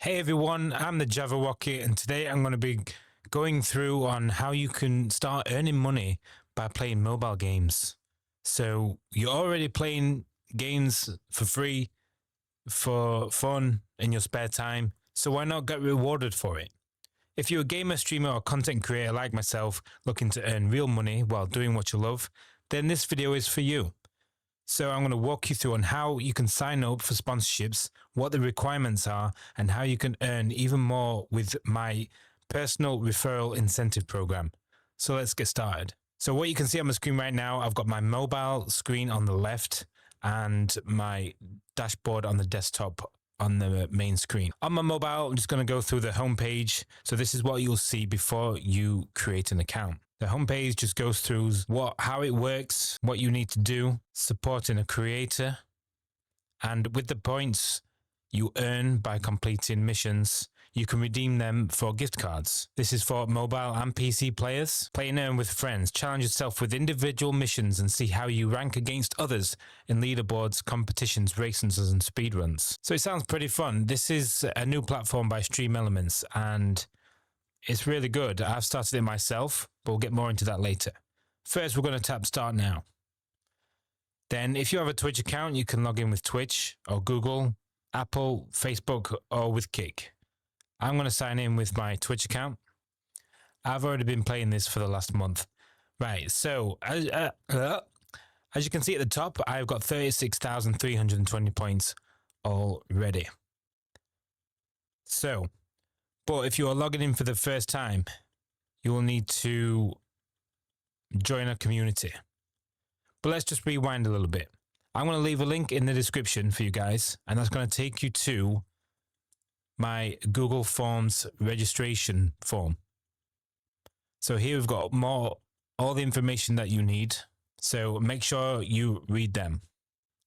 Hey everyone, I'm the Java-Wockee, and today I'm going to be going through on how you can start earning money by playing mobile games. So you're already playing games for free, for fun, in your spare time, so why not get rewarded for it? If you're a gamer, streamer, or content creator like myself looking to earn real money while doing what you love, then this video is for you. So I'm going to walk you through on how you can sign up for sponsorships, what the requirements are, and how you can earn even more with my personal referral incentive program. So let's get started. So what you can see on the screen right now, I've got my mobile screen on the left and my dashboard on the desktop on the main screen. On my mobile, I'm just going to go through the homepage. So this is what you'll see before you create an account. The homepage just goes through how it works, what you need to do, supporting a creator, and with the points you earn by completing missions, you can redeem them for gift cards. This is for mobile and PC players. Play and earn with friends. Challenge yourself with individual missions and see how you rank against others in leaderboards, competitions, races, and speedruns. So it sounds pretty fun. This is a new platform by Stream Elements, and it's really good. I've started it myself, but we'll get more into that later. First, we're going to tap Start Now. Then, if you have a Twitch account, you can log in with Twitch or Google, Apple, Facebook, or with Kick. I'm going to sign in with my Twitch account. I've already been playing this for the last month. Right, so as you can see at the top, I've got 36,320 points already. So, but if you are logging in for the first time, you will need to join a community. But let's just rewind a little bit. I'm going to leave a link in the description for you guys, and that's going to take you to my Google Forms registration form. So here we've got all the information that you need. So make sure you read them.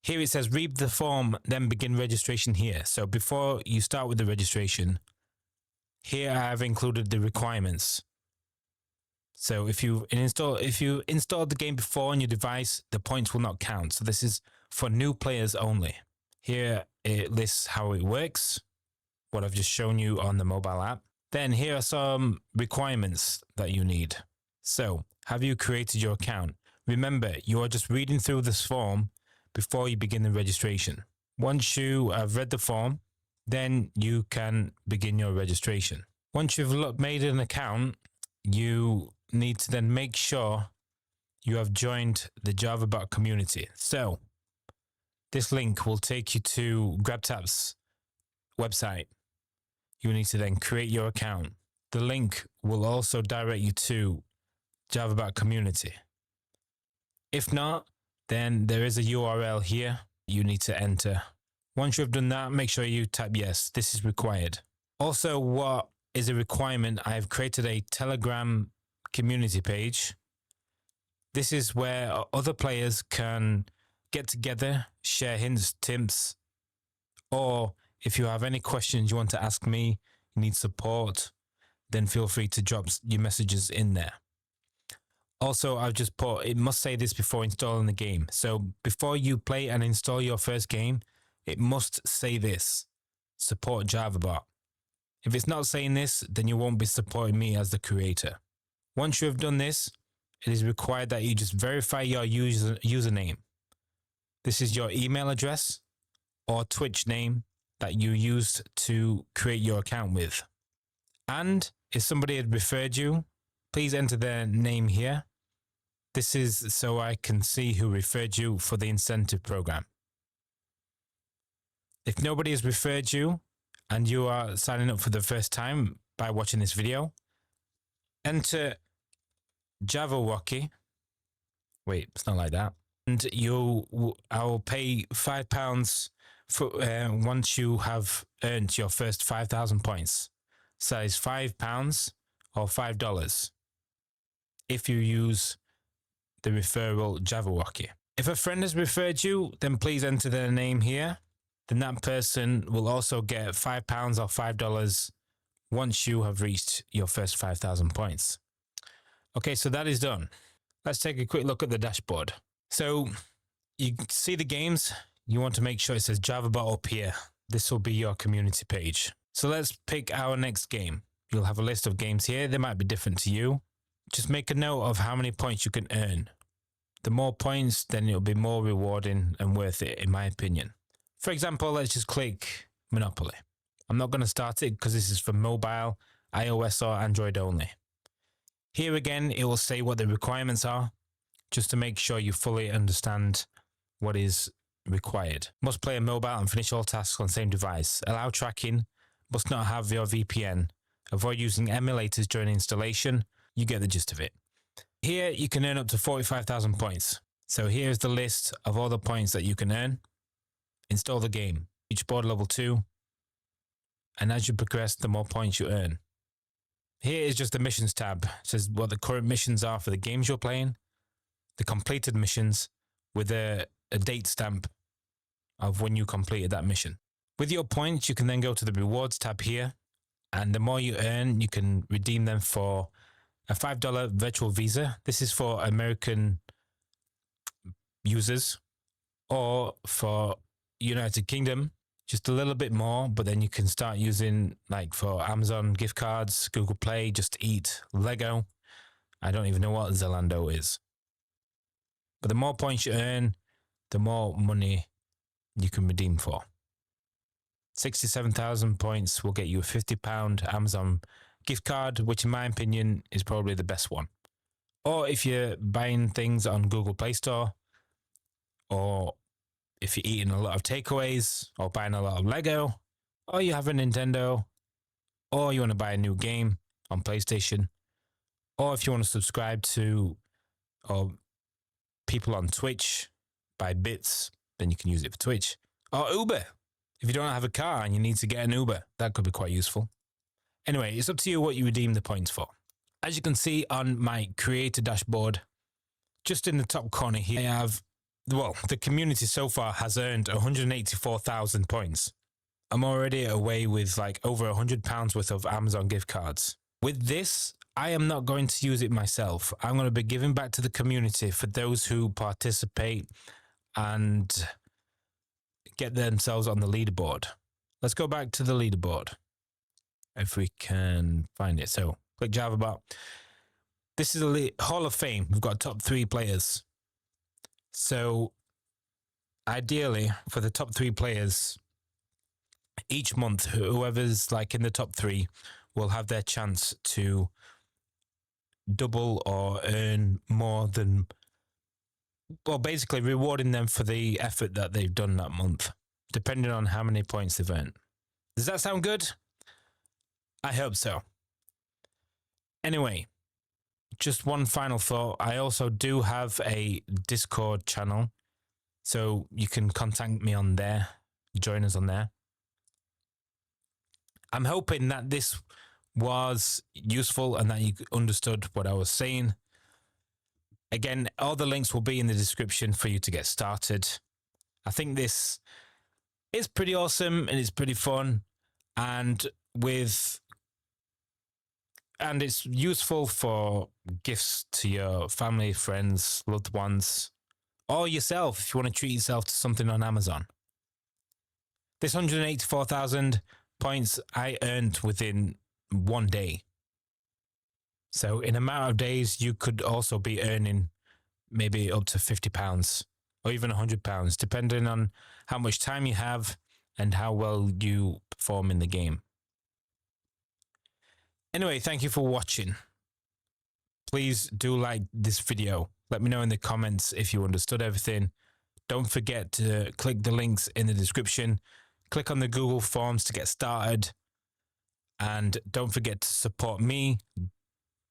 Here it says read the form, then begin registration here. So before you start with the registration, here I've included the requirements. So if you installed the game before on your device, the points will not count. So this is for new players only. Here it lists how it works, what I've just shown you on the mobile app. Then here are some requirements that you need. So have you created your account? Remember, you are just reading through this form before you begin the registration. Once you have read the form, then you can begin your registration. Once you've made an account, you need to then make sure you have joined the Java-Wockee community. So this link will take you to GrabTap's website. You need to then create your account. The link will also direct you to Java-Wockee community. If not, then there is a URL here you need to enter. Once you've done that, make sure you type yes, this is required. Also, what is a requirement? I've created a Telegram community page. This is where other players can get together, share hints, tips, or if you have any questions you want to ask me, you need support, then feel free to drop your messages in there. Also, I've just put, it must say this before installing the game. So before you play and install your first game, it must say this, support Java-Wockee. If it's not saying this, then you won't be supporting me as the creator. Once you have done this, it is required that you just verify your username. This is your email address or Twitch name that you used to create your account with. And if somebody had referred you, please enter their name here. This is so I can see who referred you for the incentive program. If nobody has referred you and you are signing up for the first time by watching this video, enter Java-Wockee. Wait, it's not like that. And I will pay £5 for once you have earned your first 5,000 points. So it's £5 or $5 if you use the referral Java-Wockee. If a friend has referred you, then please enter their name here. Then that person will also get £5 or $5 once you have reached your first 5,000 points. Okay, so that is done. Let's take a quick look at the dashboard. So you see the games. You want to make sure it says Java-Wockee up here. This will be your community page. So let's pick our next game. You'll have a list of games here. They might be different to you. Just make a note of how many points you can earn. The more points, then it'll be more rewarding and worth it, in my opinion. For example, let's just click Monopoly. I'm not going to start it because this is for mobile, iOS or Android only. Here again, it will say what the requirements are, just to make sure you fully understand what is required. Must play a mobile and finish all tasks on the same device. Allow tracking. Must not have your VPN. Avoid using emulators during installation. You get the gist of it. Here you can earn up to 45,000 points. So here's the list of all the points that you can earn. Install the game. Each board level 2. And as you progress, the more points you earn. Here is just the missions tab. It says what the current missions are for the games you're playing. The completed missions with a date stamp of when you completed that mission. With your points, you can then go to the rewards tab here. And the more you earn, you can redeem them for a $5 virtual visa. This is for American users, or for United Kingdom, just a little bit more, but then you can start using like for Amazon gift cards, Google Play, Just Eat, Lego. I don't even know what Zalando is. But the more points you earn, the more money you can redeem for. 67,000 points will get you a £50 Amazon gift card, which in my opinion is probably the best one. Or if you're buying things on Google Play Store, or if you're eating a lot of takeaways, or buying a lot of Lego, or you have a Nintendo, or you want to buy a new game on PlayStation, or if you want to subscribe to or people on Twitch, buy bits, then you can use it for Twitch. Or Uber. If you don't have a car and you need to get an Uber, that could be quite useful. Anyway, it's up to you what you redeem the points for. As you can see on my creator dashboard, just in the top corner here, I have, well, the community so far has earned 184,000 points. I'm already away with like over £100 worth of Amazon gift cards. With this, I am not going to use it myself. I'm going to be giving back to the community for those who participate and get themselves on the leaderboard. Let's go back to the leaderboard if we can find it. So click Java-Wockee. This is a Hall of Fame. We've got top 3 players. So ideally for the top 3 players, each month, whoever's like in the top 3 will have their chance to double or earn more than, well, basically rewarding them for the effort that they've done that month, depending on how many points they've earned. Does that sound good? I hope so. Anyway, just one final thought. I also do have a Discord channel, so you can contact me on there, join us on there. I'm hoping that this was useful and that you understood what I was saying. Again, all the links will be in the description for you to get started. I think this is pretty awesome and it's pretty fun, and it's useful for gifts to your family, friends, loved ones, or yourself if you want to treat yourself to something on Amazon. This 184,000 points I earned within one day. So in a matter of days, you could also be earning maybe up to £50 or even £100, depending on how much time you have and how well you perform in the game. Anyway, thank you for watching. Please do like this video. Let me know in the comments if you understood everything. Don't forget to click the links in the description. Click on the Google Forms to get started. And don't forget to support me.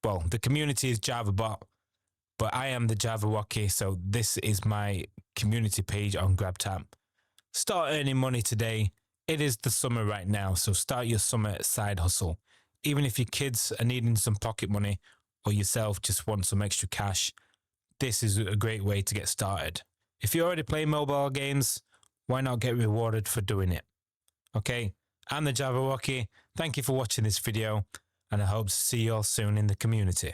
Well, the community is Java-Wockee, but I am the Java-Wockee, so this is my community page on GrabTap. Start earning money today. It is the summer right now, so start your summer side hustle. Even if your kids are needing some pocket money or yourself just want some extra cash, this is a great way to get started. If you already play mobile games, why not get rewarded for doing it? Okay, I'm the Java-Wockee. Thank you for watching this video, and I hope to see you all soon in the community.